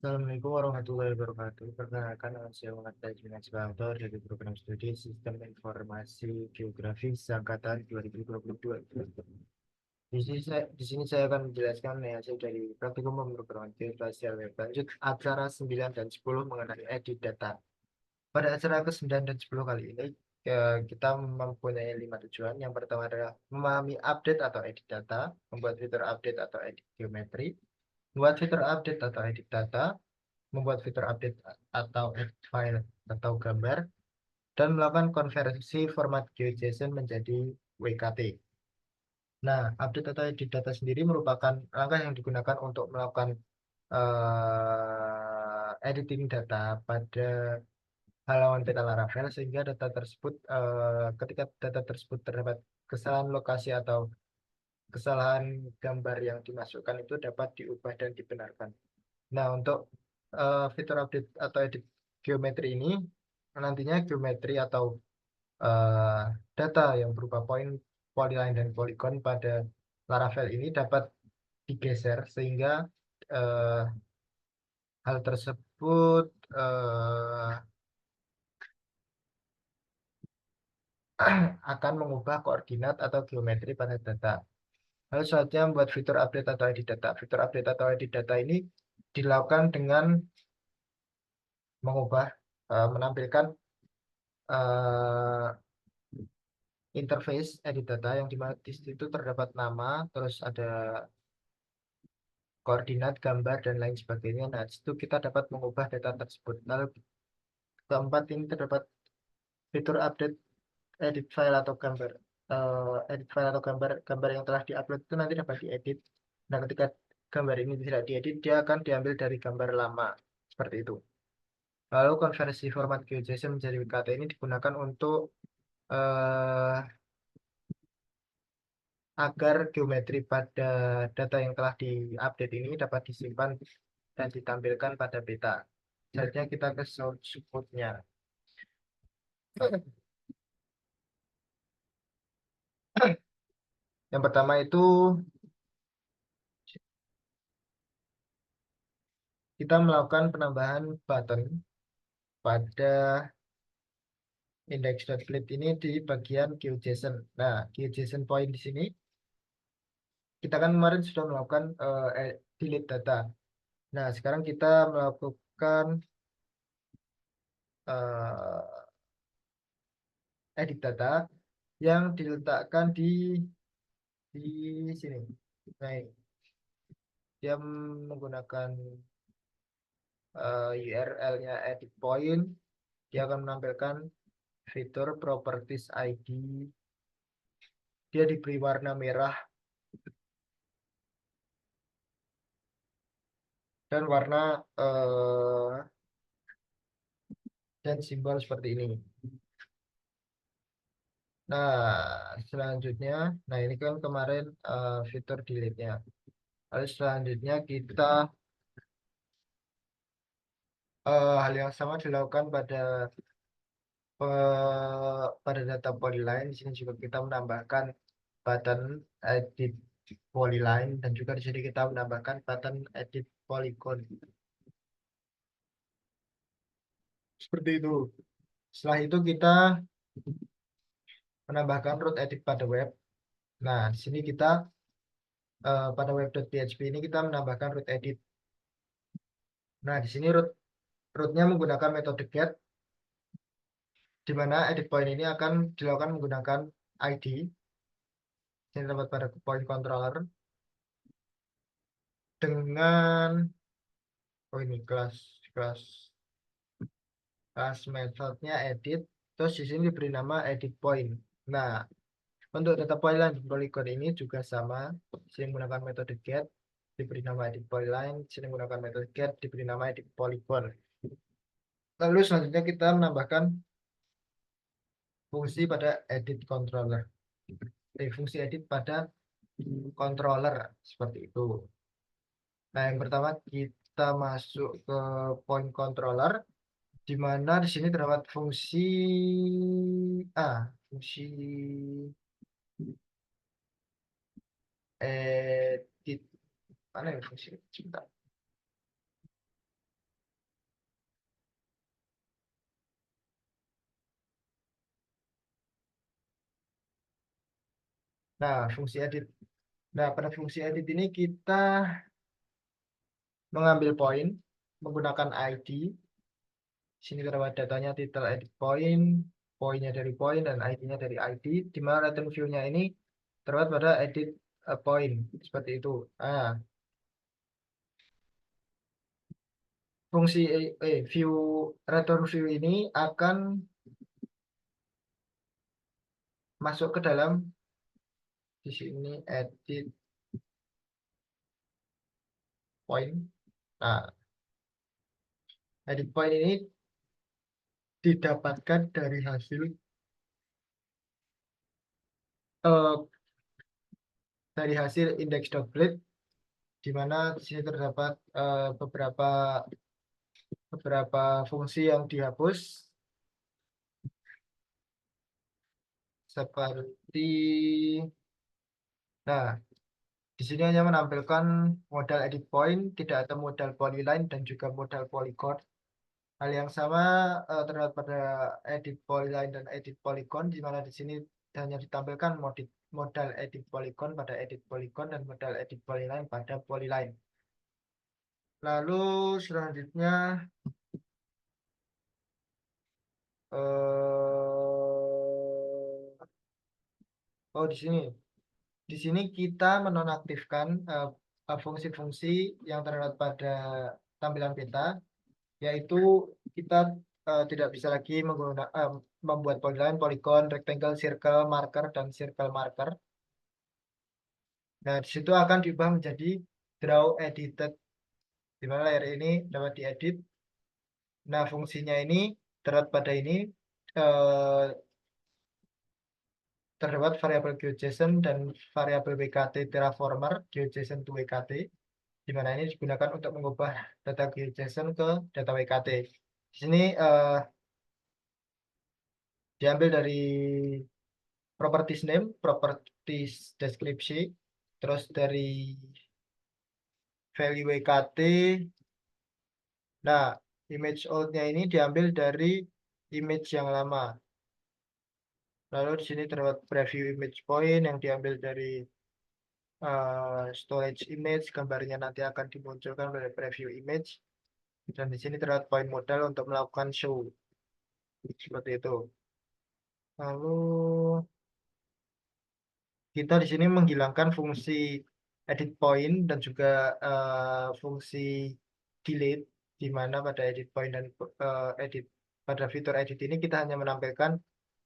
Assalamualaikum warahmatullahi wabarakatuh. Perkenalkan, nama saya Muhammad Tajmin Asbantor dari program studi Sistem Informasi Geografi Angkatan 2022. Di sini saya akan menjelaskan hasil dari praktikum pemrograman geospasial web lanjut aksara 9 dan 10 mengenai edit data. Pada acara ke-9 dan 10 kali ini, kita mempunyai 5 tujuan. Yang pertama adalah memahami update atau edit data, membuat fitur update atau edit geometri, membuat fitur update atau edit data, membuat fitur update atau edit file atau gambar, dan melakukan konversi format GeoJSON menjadi WKT. Nah, update atau edit data sendiri merupakan langkah yang digunakan untuk melakukan editing data pada halaman peta Laravel sehingga data tersebut ketika data tersebut terdapat kesalahan lokasi atau kesalahan gambar yang dimasukkan itu dapat diubah dan dibenarkan. Nah, untuk fitur update atau edit geometri ini nantinya geometri atau eh, data yang berupa poin, polyline dan polygon pada Laravel ini dapat digeser sehingga eh, hal tersebut eh, akan mengubah koordinat atau geometri pada data. Lalu selanjutnya membuat fitur update atau edit data. Fitur update atau edit data ini dilakukan dengan mengubah, menampilkan eh, interface edit data yang di situ terdapat nama, terus ada koordinat, gambar, dan lain sebagainya. Nah, di situ kita dapat mengubah data tersebut. Lalu keempat ini terdapat fitur update edit file atau gambar. Edit file atau gambar yang telah diupload itu nanti dapat diedit. Nah, ketika gambar ini tidak diedit, dia akan diambil dari gambar lama. Seperti itu. Lalu konversi format GeoJSON menjadi WKT ini digunakan untuk eh, agar geometri pada data yang telah diupdate ini dapat disimpan dan ditampilkan pada peta. Selanjutnya kita ke source code-nya. Yang pertama itu kita melakukan penambahan button pada index.split ini di bagian GeoJSON. Nah, GeoJSON point di sini kita kan kemarin sudah melakukan delete data. Nah, sekarang kita melakukan eh, edit data yang diletakkan di sini. Nah, dia menggunakan URL-nya edit point. Dia akan menampilkan fitur properties ID. Dia diberi warna merah dan warna dan simbol seperti ini. Nah, selanjutnya, nah ini kan kemarin fitur delete-nya. Lalu selanjutnya kita hal yang sama dilakukan pada data polyline. Di sini juga kita menambahkan button edit polyline dan juga di sini kita menambahkan button edit polygon. Seperti itu. Setelah itu kita menambahkan root edit pada web. Nah, di sini kita pada web.php ini kita menambahkan root edit. Nah, di sini rootnya menggunakan metode get, di mana edit point ini akan dilakukan menggunakan ID yang terdapat pada point controller dengan ini kelas kelas metodenya edit, terus di sini diberi nama edit point. Nah, untuk data polyline dan polygon ini juga sama, sini menggunakan metode get, diberi nama edit polyline, sini menggunakan metode get, diberi nama edit polygon. Lalu selanjutnya kita menambahkan fungsi pada edit controller. Fungsi edit pada controller seperti itu. Nah, yang pertama kita masuk ke point controller, di mana di sini terdapat fungsi fungsi edit, mana ya fungsi? Sebentar. Nah, fungsi edit. Nah, pada fungsi edit ini kita mengambil poin menggunakan ID. Di sini terdapat datanya title edit point, poinnya dari point dan ID-nya dari ID. Di mana return view-nya ini terdapat pada edit point seperti itu. Nah, fungsi view return view ini akan masuk ke dalam di sini edit point. Nah, edit point ini didapatkan dari hasil eh, index.breadth, di mana di sini terdapat beberapa fungsi yang dihapus seperti, nah, di sini hanya menampilkan modal edit point, tidak ada modal polyline dan juga modal polygon. Hal yang sama terdapat pada edit polyline dan edit polygon, di mana di sini hanya ditampilkan modal edit polygon pada edit polygon dan modal edit polyline pada polyline. Lalu selanjutnya, oh di sini, kita menonaktifkan fungsi-fungsi yang terdapat pada tampilan peta, yaitu kita tidak bisa lagi membuat polyline, polygon, rectangle, circle, marker, dan circle marker. Nah, di situ akan diubah menjadi draw edited, di mana layar ini dapat diedit. Nah, fungsinya ini terdapat pada ini eh, terdapat variabel GeoJSON dan variabel WKT Terraformer GeoJSON to WKT, di mana ini digunakan untuk mengubah data GeoJSON ke data WKT. Di sini diambil dari properties name, properties deskripsi, terus dari value WKT. Nah, image old-nya ini diambil dari image yang lama. Lalu di sini terdapat preview image point yang diambil dari storage image, gambarnya nanti akan dimunculkan pada preview image. Dan di sini terdapat point modal untuk melakukan show. Seperti itu. Lalu kita di sini menghilangkan fungsi edit point dan juga fungsi delete, di mana pada edit point dan edit pada fitur edit ini kita hanya menampilkan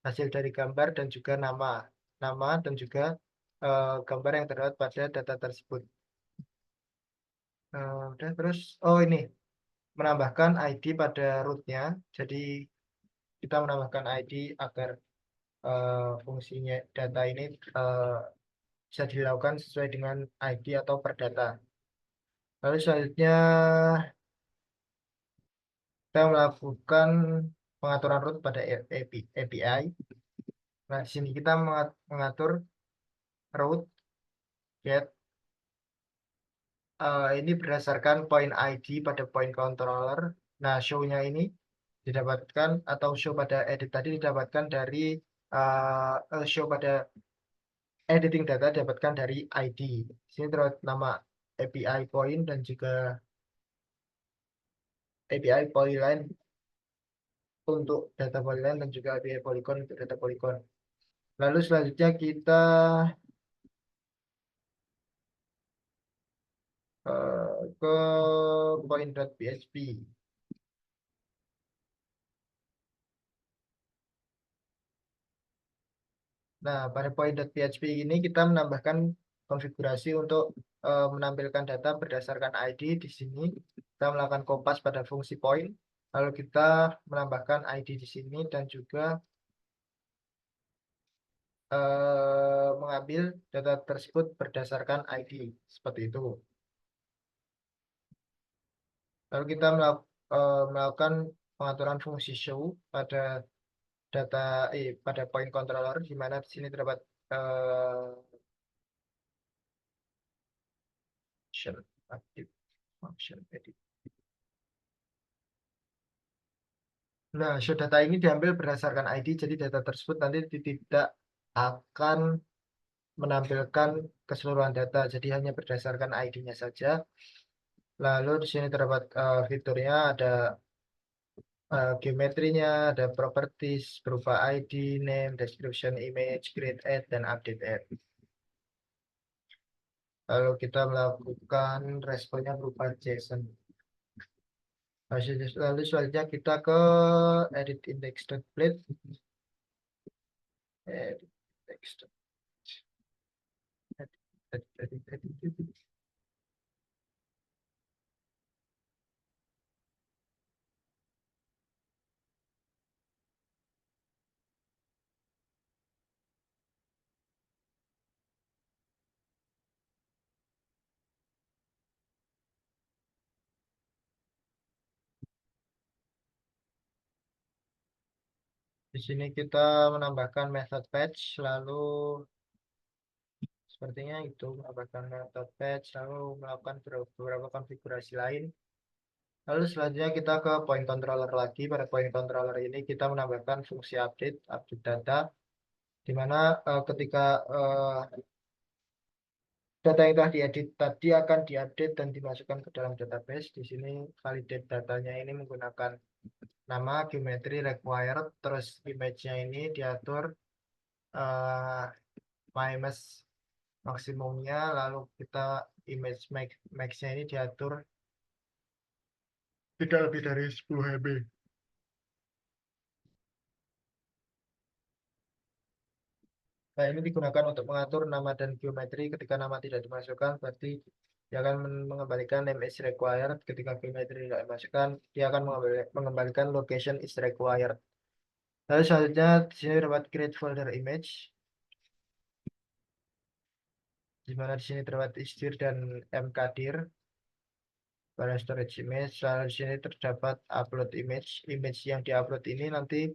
hasil dari gambar dan juga nama dan juga gambar yang terdapat pada data tersebut. Udah, terus ini menambahkan ID pada rootnya. Jadi kita menambahkan ID agar fungsinya data ini eh, bisa dilakukan sesuai dengan ID atau per data. Lalu selanjutnya kita melakukan pengaturan root pada API. Nah, di sini kita mengatur root get ini berdasarkan point ID pada point controller. Nah, show-nya ini didapatkan atau show pada edit tadi didapatkan dari show pada editing data didapatkan dari ID. Di sini terdapat nama API point dan juga API polyline untuk data polyline dan juga API polygon untuk data polygon. Lalu selanjutnya kita ke point.php. Nah, pada point.php ini kita menambahkan konfigurasi untuk menampilkan data berdasarkan ID. Di sini kita melakukan kopas pada fungsi point, lalu kita menambahkan ID di sini dan juga mengambil data tersebut berdasarkan ID seperti itu. Lalu kita melakukan pengaturan fungsi show pada data pada point controller, di mana di sini terdapat function active function edit. Nah, show data ini diambil berdasarkan ID, jadi data tersebut nanti tidak akan menampilkan keseluruhan data, jadi hanya berdasarkan ID-nya saja. Lalu di sini terdapat fiturnya, ada geometrinya, ada properties berupa ID, name, description, image, create add, dan update add. Lalu kita melakukan responnya berupa JSON. Lalu selanjutnya kita ke edit index.plate. Edit index. Edit. Di sini kita menambahkan method fetch, lalu sepertinya itu menambahkan method fetch, lalu melakukan beberapa konfigurasi lain. Lalu selanjutnya kita ke point controller lagi. Pada point controller ini kita menambahkan fungsi update data, di mana ketika data yang telah diedit tadi akan diupdate dan dimasukkan ke dalam database. Di sini validate datanya ini menggunakan nama geometry required, terus image-nya ini diatur uh, max maksimumnya, lalu kita image max-nya ini diatur tidak lebih dari 10 MB. Nah, ini digunakan untuk mengatur nama dan geometri. Ketika nama tidak dimasukkan, berarti dia akan mengembalikan name is required. Ketika geometri tidak dimasukkan, dia akan mengembalikan location is required. Lalu selanjutnya di sini terdapat create folder image, di mana di sini terdapat istir dan mkdir pada storage image. Lalu di sini terdapat upload image. Image yang diupload ini nanti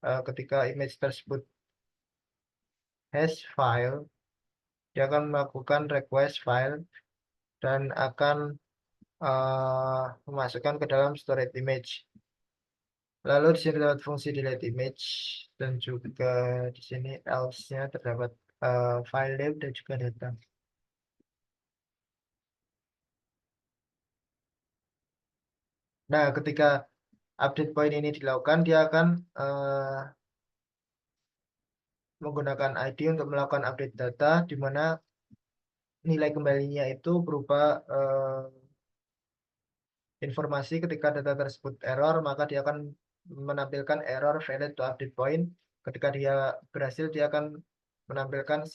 ketika image tersebut has file, dia akan melakukan request file dan akan memasukkan ke dalam storage image. Lalu di sini terdapat fungsi delete image dan juga di sini else-nya terdapat file name dan juga data. Nah, ketika update point ini dilakukan, dia akan menggunakan ID untuk melakukan update data, di mana nilai kembalinya itu berupa informasi ketika data tersebut error, maka dia akan menampilkan error valid to update point. Ketika dia berhasil, dia akan menampilkan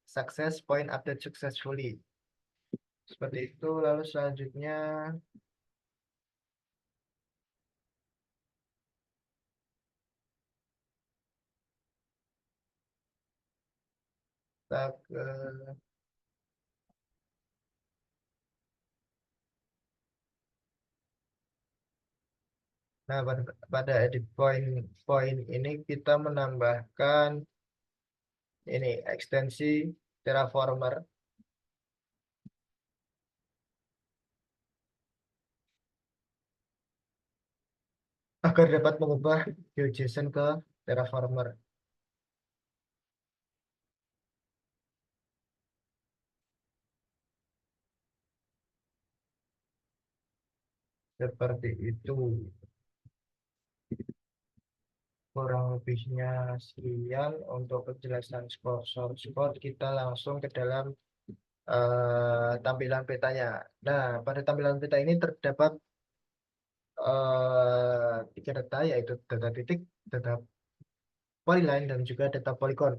success point update successfully. Seperti itu. Lalu selanjutnya kita ke nah pada edit point ini kita menambahkan ini ekstensi Terraformer agar dapat mengubah GeoJSON ke Terraformer. Seperti itu. Kurang lebihnya sekian untuk penjelasan source code. Kita langsung ke dalam tampilan petanya. Nah, pada tampilan peta ini terdapat tiga data, yaitu data titik, data polyline, dan juga data polygon.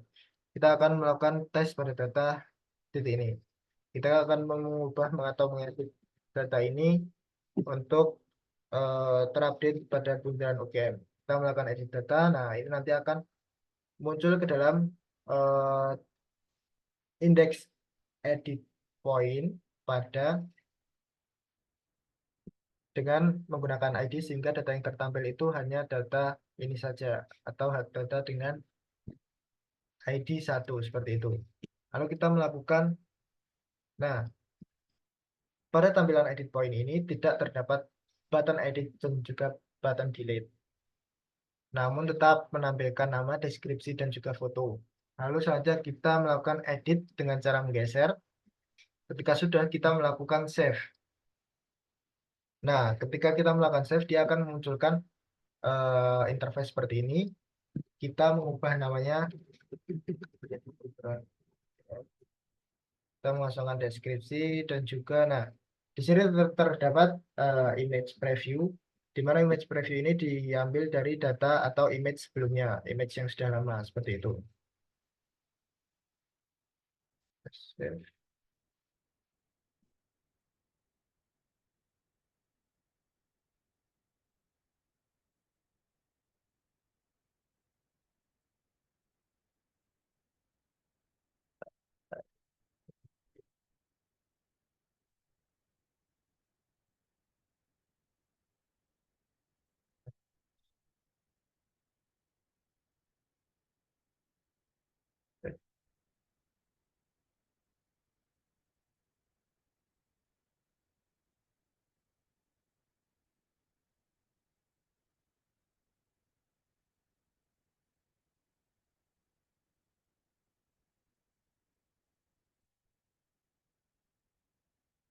Kita akan melakukan tes pada data titik ini. Kita akan mengubah atau mengedit data ini untuk terupdate pada bundaran UGM. Kita melakukan edit data. Nah, ini nanti akan muncul ke dalam uh, indeks edit point pada dengan menggunakan ID, sehingga data yang tertampil itu hanya data ini saja atau data dengan ID 1 seperti itu. Lalu kita melakukan, nah pada tampilan edit point ini tidak terdapat button edit dan juga button delete. Namun tetap menampilkan nama, deskripsi, dan juga foto. Lalu saja kita melakukan edit dengan cara menggeser. Ketika sudah kita melakukan save. Nah, ketika kita melakukan save, dia akan memunculkan interface seperti ini. Kita mengubah namanya, kita memasukkan deskripsi dan juga, nah, di sini terdapat image preview, di mana image preview ini diambil dari data atau image sebelumnya, image yang sudah lama seperti itu.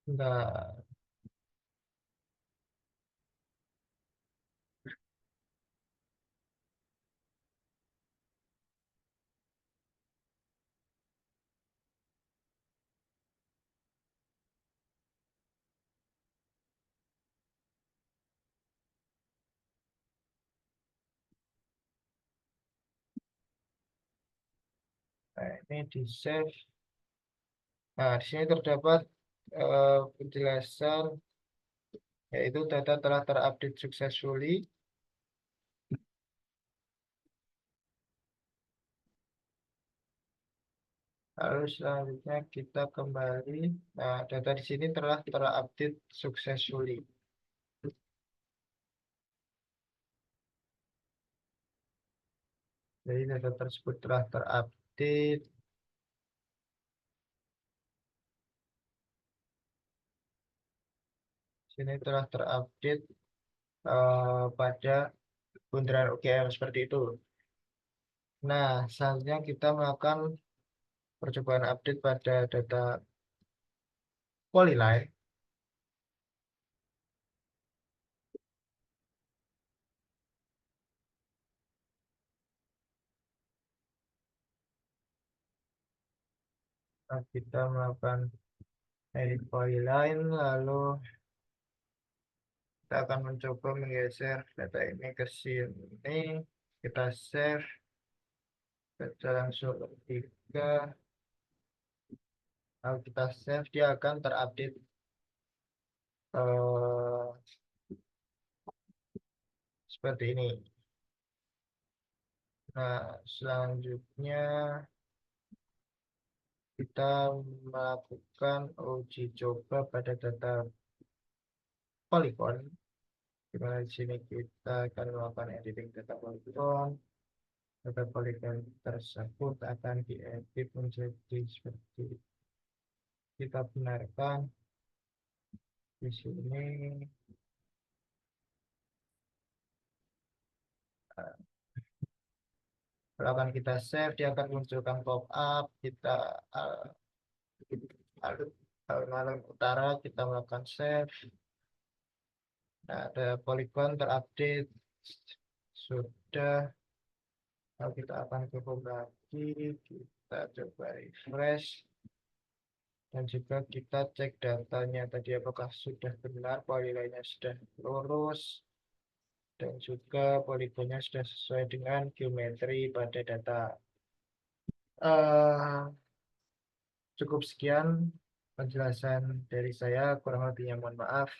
Nah, ini di save. Nah, di sini terdapat penjelasan, yaitu data telah terupdate successfully. Lalu selanjutnya kita kembali. Nah, data di sini telah terupdate successfully. Jadi data tersebut telah terupdate. Sini telah terupdate pada bundaran UGM seperti itu. Nah, selanjutnya kita melakukan percobaan update pada data polyline. Nah, kita melakukan edit polyline, lalu kita akan mencoba menggeser data ini ke sini. Kita save, kita langsung ketika kalau kita save, dia akan terupdate eh, seperti ini. Nah, selanjutnya kita melakukan uji coba pada data polygon. Di mana di sini kita akan melakukan editing data polygon. Data polygon tersebut akan diedit menjadi seperti kita benarkan di sini. Kalau akan kita save, dia akan munculkan pop up. Kita uh, alun-alun utara, kita melakukan save. Nah, ada polygon terupdate sudah. Kalau kita akan ke home lagi, kita coba refresh dan juga kita cek datanya tadi apakah sudah benar, polyline-nya sudah lurus dan juga poligonnya sudah sesuai dengan geometri pada data. eh Cukup sekian penjelasan dari saya, kurang lebihnya mohon maaf.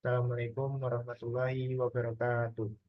Assalamualaikum warahmatullahi wabarakatuh.